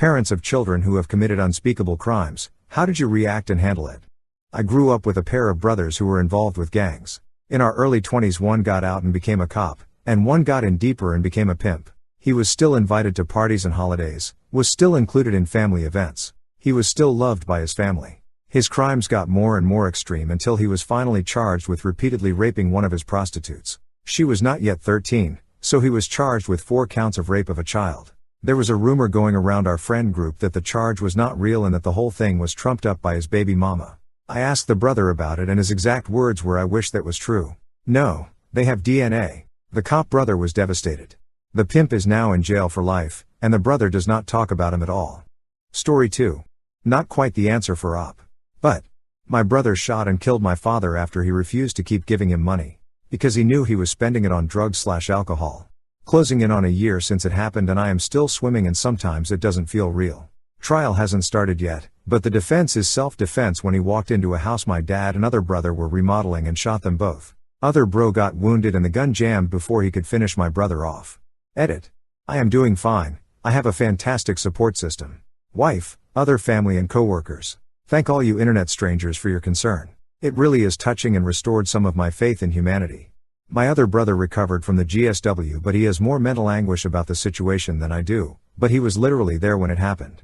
Parents of children who have committed unspeakable crimes, how did you react and handle it? I grew up with a pair of brothers who were involved with gangs. In our early 20s, one got out and became a cop, and one got in deeper and became a pimp. He was still invited to parties and holidays, was still included in family events. He was still loved by his family. His crimes got more and more extreme until he was finally charged with repeatedly raping one of his prostitutes. She was not yet 13, so he was charged with 4 counts of rape of a child. There was a rumor going around our friend group that the charge was not real and that the whole thing was trumped up by his baby mama. I asked the brother about it and his exact words were, "I wish that was true." No, they have DNA. The cop brother was devastated. The pimp is now in jail for life, and the brother does not talk about him at all. Story 2. Not quite the answer for Op. But my brother shot and killed my father after he refused to keep giving him money, because he knew he was spending it on drugs/alcohol. Closing in on a year since it happened and I am still swimming and sometimes it doesn't feel real. Trial hasn't started yet, but the defense is self-defense when he walked into a house my dad and other brother were remodeling and shot them both. Other bro got wounded and the gun jammed before he could finish my brother off. Edit. I am doing fine. I have a fantastic support system. Wife, other family and co-workers. Thank all you internet strangers for your concern. It really is touching and restored some of my faith in humanity. My other brother recovered from the GSW, but he has more mental anguish about the situation than I do, but he was literally there when it happened.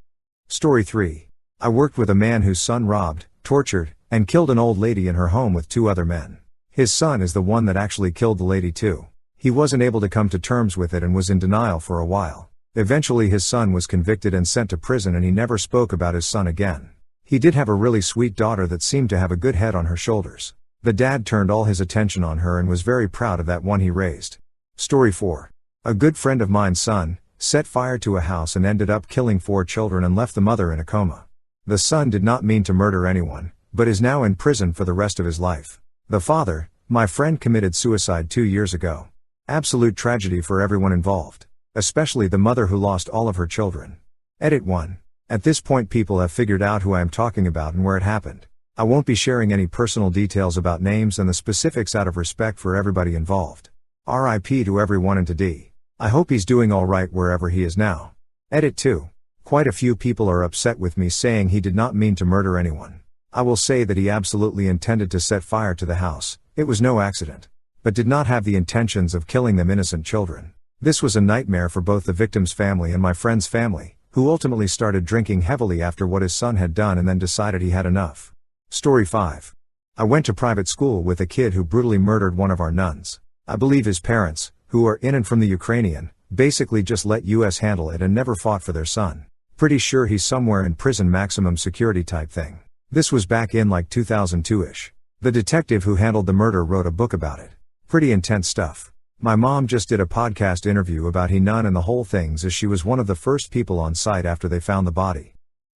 Story 3. I worked with a man whose son robbed, tortured, and killed an old lady in her home with 2 other men. His son is the one that actually killed the lady too. He wasn't able to come to terms with it and was in denial for a while. Eventually his son was convicted and sent to prison and he never spoke about his son again. He did have a really sweet daughter that seemed to have a good head on her shoulders. The dad turned all his attention on her and was very proud of that one he raised. Story 4. A good friend of mine's son set fire to a house and ended up killing 4 children and left the mother in a coma. The son did not mean to murder anyone, but is now in prison for the rest of his life. The father, my friend, committed suicide 2 years ago. Absolute tragedy for everyone involved, especially the mother who lost all of her children. Edit 1. At this point people have figured out who I am talking about and where it happened. I won't be sharing any personal details about names and the specifics out of respect for everybody involved. RIP to everyone and to D. I hope he's doing alright wherever he is now. Edit 2. Quite a few people are upset with me saying he did not mean to murder anyone. I will say that he absolutely intended to set fire to the house, it was no accident. But did not have the intentions of killing them innocent children. This was a nightmare for both the victim's family and my friend's family, who ultimately started drinking heavily after what his son had done and then decided he had enough. Story 5. I went to private school with a kid who brutally murdered one of our nuns. I believe his parents, who are in and from the Ukrainian, basically just let US handle it and never fought for their son. Pretty sure he's somewhere in prison, maximum security type thing. This was back in like 2002-ish. The detective who handled the murder wrote a book about it. Pretty intense stuff. My mom just did a podcast interview about he nun and the whole things as she was one of the first people on site after they found the body.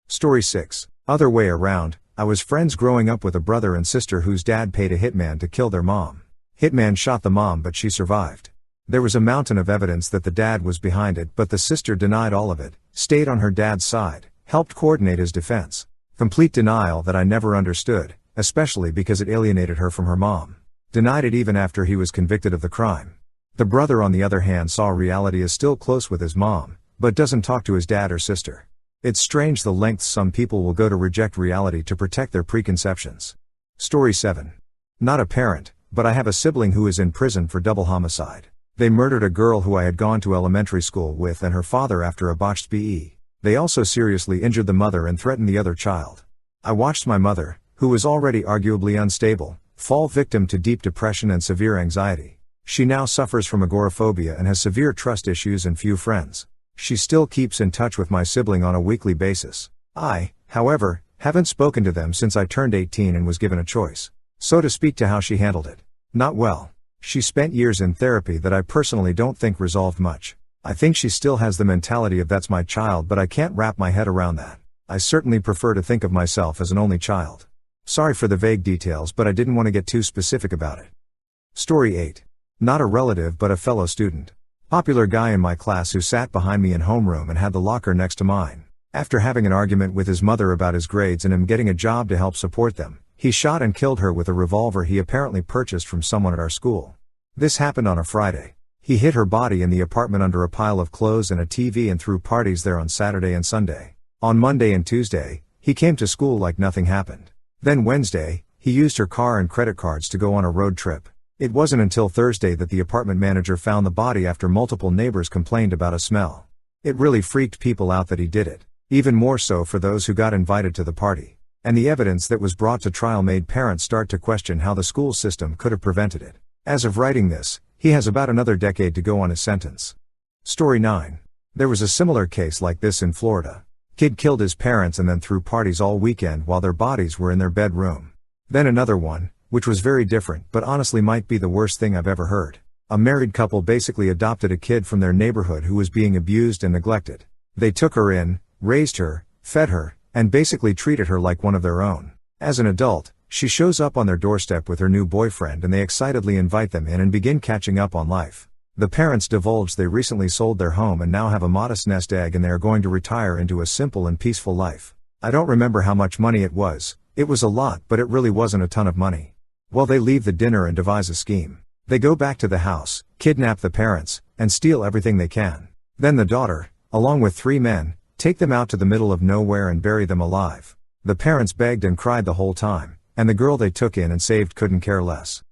Story 6. Other way around, I was friends growing up with a brother and sister whose dad paid a hitman to kill their mom. Hitman shot the mom but she survived. There was a mountain of evidence that the dad was behind it, but the sister denied all of it, stayed on her dad's side, helped coordinate his defense. Complete denial that I never understood, especially because it alienated her from her mom. Denied it even after he was convicted of the crime. The brother on the other hand saw reality as still close with his mom, but doesn't talk to his dad or sister. It's strange the lengths some people will go to reject reality to protect their preconceptions. Story 7. Not a parent, but I have a sibling who is in prison for double homicide. They murdered a girl who I had gone to elementary school with and her father after a botched BE. They also seriously injured the mother and threatened the other child. I watched my mother, who was already arguably unstable, fall victim to deep depression and severe anxiety. She now suffers from agoraphobia and has severe trust issues and few friends. She still keeps in touch with my sibling on a weekly basis. I, however, haven't spoken to them since I turned 18 and was given a choice. So to speak to how she handled it. Not well. She spent years in therapy that I personally don't think resolved much. I think she still has the mentality of that's my child, but I can't wrap my head around that. I certainly prefer to think of myself as an only child. Sorry for the vague details, but I didn't want to get too specific about it. Story 8. Not a relative but a fellow student. Popular guy in my class who sat behind me in homeroom and had the locker next to mine. After having an argument with his mother about his grades and him getting a job to help support them, he shot and killed her with a revolver he apparently purchased from someone at our school. This happened on a Friday. He hid her body in the apartment under a pile of clothes and a TV and threw parties there on Saturday and Sunday. On Monday and Tuesday, he came to school like nothing happened. Then Wednesday, he used her car and credit cards to go on a road trip. It wasn't until Thursday that the apartment manager found the body after multiple neighbors complained about a smell. It really freaked people out that he did it. Even more so for those who got invited to the party. And the evidence that was brought to trial made parents start to question how the school system could have prevented it. As of writing this, he has about another decade to go on his sentence. Story 9. There was a similar case like this in Florida. Kid killed his parents and then threw parties all weekend while their bodies were in their bedroom. Then another one, which was very different but honestly might be the worst thing I've ever heard. A married couple basically adopted a kid from their neighborhood who was being abused and neglected. They took her in, raised her, fed her, and basically treated her like one of their own. As an adult, she shows up on their doorstep with her new boyfriend and they excitedly invite them in and begin catching up on life. The parents divulged they recently sold their home and now have a modest nest egg and they are going to retire into a simple and peaceful life. I don't remember how much money it was a lot but it really wasn't a ton of money. Well, they leave the dinner and devise a scheme. They go back to the house, kidnap the parents, and steal everything they can. Then the daughter, along with 3 men, take them out to the middle of nowhere and bury them alive. The parents begged and cried the whole time, and the girl they took in and saved couldn't care less.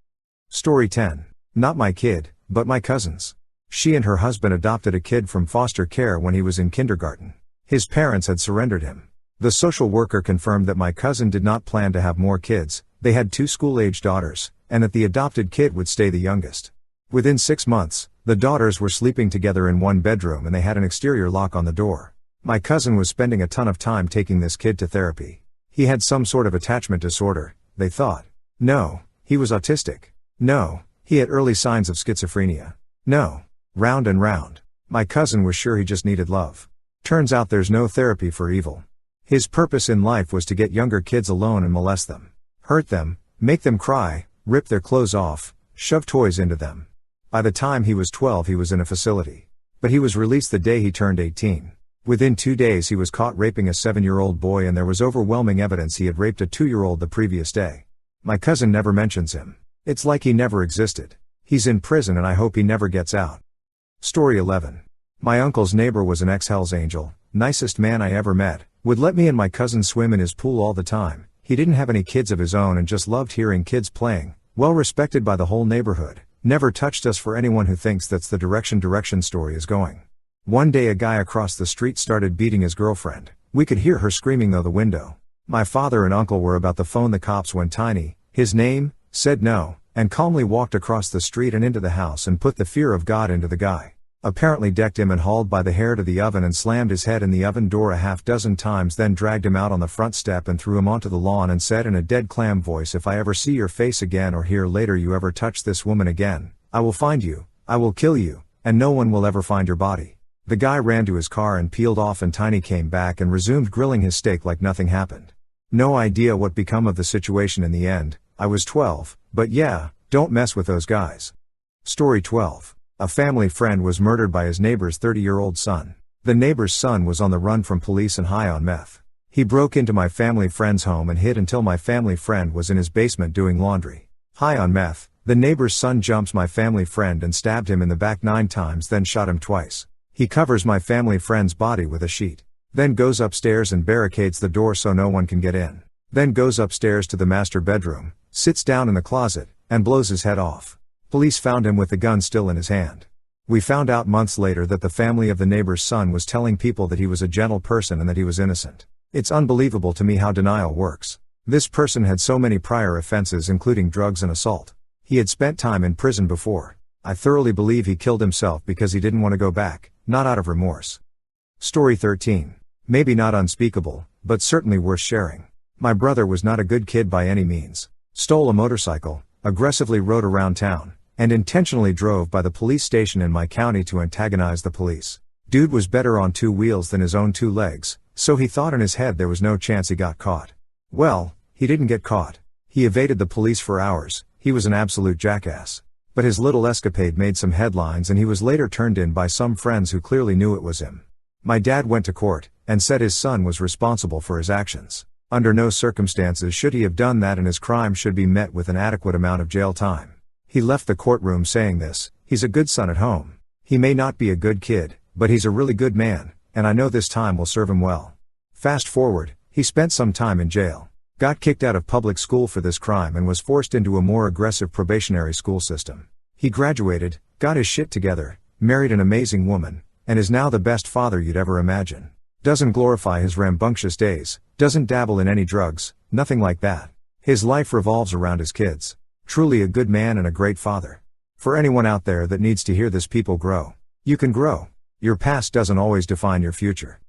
Story 10. Not my kid, but my cousin's. She and her husband adopted a kid from foster care when he was in kindergarten. His parents had surrendered him. The social worker confirmed that my cousin did not plan to have more kids, they had 2 school-age daughters, and that the adopted kid would stay the youngest. Within 6 months, the daughters were sleeping together in one bedroom and they had an exterior lock on the door. My cousin was spending a ton of time taking this kid to therapy. He had some sort of attachment disorder, they thought. No, he was autistic. No, he had early signs of schizophrenia. No. Round and round. My cousin was sure he just needed love. Turns out there's no therapy for evil. His purpose in life was to get younger kids alone and molest them. Hurt them, make them cry, rip their clothes off, shove toys into them. By the time he was 12 he was in a facility. But he was released the day he turned 18. Within 2 days he was caught raping a 7-year-old boy and there was overwhelming evidence he had raped a 2-year-old the previous day. My cousin never mentions him. It's like he never existed. He's in prison and I hope he never gets out. Story 11. My uncle's neighbor was an ex-Hell's Angel, nicest man I ever met, would let me and my cousin swim in his pool all the time. He didn't have any kids of his own and just loved hearing kids playing, well respected by the whole neighborhood, never touched us for anyone who thinks that's the direction story is going. One day a guy across the street started beating his girlfriend. We could hear her screaming though the window. My father and uncle were about to phone the cops when Tiny, his name, said no, and calmly walked across the street and into the house and put the fear of God into the guy. Apparently decked him and hauled by the hair to the oven and slammed his head in the oven door a half-dozen times, then dragged him out on the front step and threw him onto the lawn and said in a dead clam voice, "If I ever see your face again or hear later you ever touch this woman again, I will find you, I will kill you, and no one will ever find your body." The guy ran to his car and peeled off and Tiny came back and resumed grilling his steak like nothing happened. No idea what become of the situation in the end. I was 12, but yeah, don't mess with those guys. Story 12. A family friend was murdered by his neighbor's 30-year-old son. The neighbor's son was on the run from police and high on meth. He broke into my family friend's home and hid until my family friend was in his basement doing laundry. High on meth, the neighbor's son jumps my family friend and stabbed him in the back 9 times, then shot him twice. He covers my family friend's body with a sheet. Then goes upstairs and barricades the door so no one can get in. Then goes upstairs to the master bedroom, sits down in the closet, and blows his head off. Police found him with the gun still in his hand. We found out months later that the family of the neighbor's son was telling people that he was a gentle person and that he was innocent. It's unbelievable to me how denial works. This person had so many prior offenses including drugs and assault. He had spent time in prison before. I thoroughly believe he killed himself because he didn't want to go back, not out of remorse. Story 13. Maybe not unspeakable, but certainly worth sharing. My brother was not a good kid by any means. Stole a motorcycle, aggressively rode around town, and intentionally drove by the police station in my county to antagonize the police. Dude was better on 2 wheels than his own 2 legs, so he thought in his head there was no chance he got caught. Well, he didn't get caught. He evaded the police for hours. He was an absolute jackass. But his little escapade made some headlines and he was later turned in by some friends who clearly knew it was him. My dad went to court, and said his son was responsible for his actions. Under no circumstances should he have done that and his crime should be met with an adequate amount of jail time. He left the courtroom saying this: He's a good son at home. He may not be a good kid, but he's a really good man, and I know this time will serve him well. Fast forward, he spent some time in jail. Got kicked out of public school for this crime and was forced into a more aggressive probationary school system. He graduated, got his shit together, married an amazing woman, and is now the best father you'd ever imagine. Doesn't glorify his rambunctious days, doesn't dabble in any drugs, nothing like that. His life revolves around his kids. Truly a good man and a great father. For anyone out there that needs to hear this, people grow. You can grow. Your past doesn't always define your future.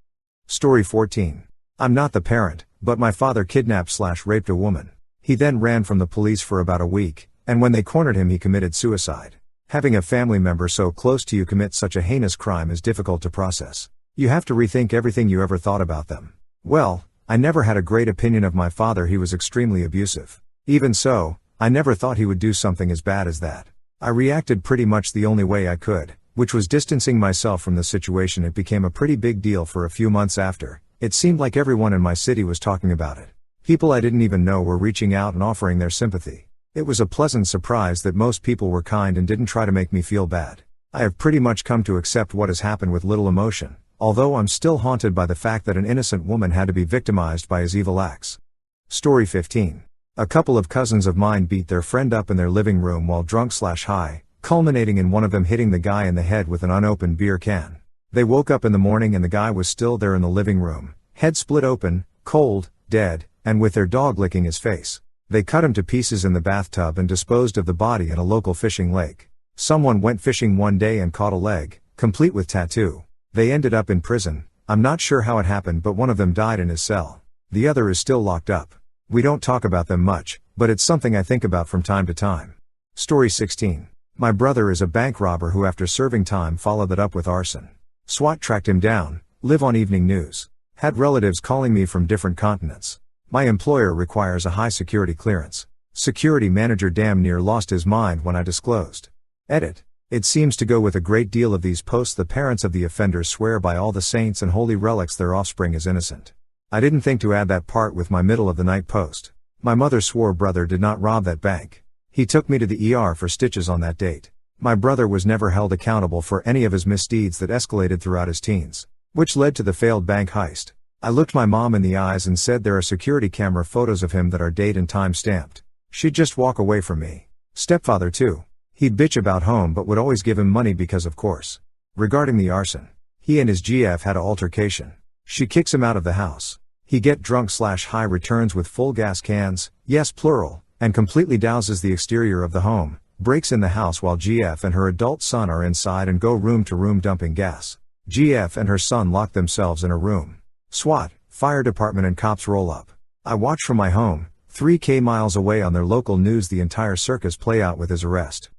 Story 14. I'm not the parent, but my father kidnapped/raped a woman. He then ran from the police for about a week, and when they cornered him he committed suicide. Having a family member so close to you commit such a heinous crime is difficult to process. You have to rethink everything you ever thought about them. Well, I never had a great opinion of my father. He was extremely abusive. Even so, I never thought he would do something as bad as that. I reacted pretty much the only way I could, which was distancing myself from the situation. It became a pretty big deal for a few months after. It seemed like everyone in my city was talking about it. People I didn't even know were reaching out and offering their sympathy. It was a pleasant surprise that most people were kind and didn't try to make me feel bad. I have pretty much come to accept what has happened with little emotion, although I'm still haunted by the fact that an innocent woman had to be victimized by his evil acts. Story 15. A couple of cousins of mine beat their friend up in their living room while drunk/high, culminating in one of them hitting the guy in the head with an unopened beer can. They woke up in the morning and the guy was still there in the living room, head split open, cold, dead, and with their dog licking his face. They cut him to pieces in the bathtub and disposed of the body in a local fishing lake. Someone went fishing one day and caught a leg, complete with tattoo. They ended up in prison. I'm not sure how it happened, but one of them died in his cell. The other is still locked up. We don't talk about them much, but it's something I think about from time to time. Story 16. My brother is a bank robber who after serving time followed that up with arson. SWAT tracked him down, live on evening news. Had relatives calling me from different continents. My employer requires a high security clearance. Security manager damn near lost his mind when I disclosed. Edit. It seems to go with a great deal of these posts. The parents of the offenders swear by all the saints and holy relics their offspring is innocent. I didn't think to add that part with my middle of the night post. My mother swore brother did not rob that bank. He took me to the ER for stitches on that date. My brother was never held accountable for any of his misdeeds that escalated throughout his teens, which led to the failed bank heist. I looked my mom in the eyes and said there are security camera photos of him that are date and time stamped. She'd just walk away from me. Stepfather too. He'd bitch about home but would always give him money because of course. Regarding the arson, he and his GF had an altercation. She kicks him out of the house. He get drunk/high, returns with full gas cans, yes plural, and completely douses the exterior of the home, breaks in the house while GF and her adult son are inside and go room to room dumping gas. GF and her son lock themselves in a room. SWAT, fire department and cops roll up. I watch from my home, 3K miles away on their local news the entire circus play out with his arrest.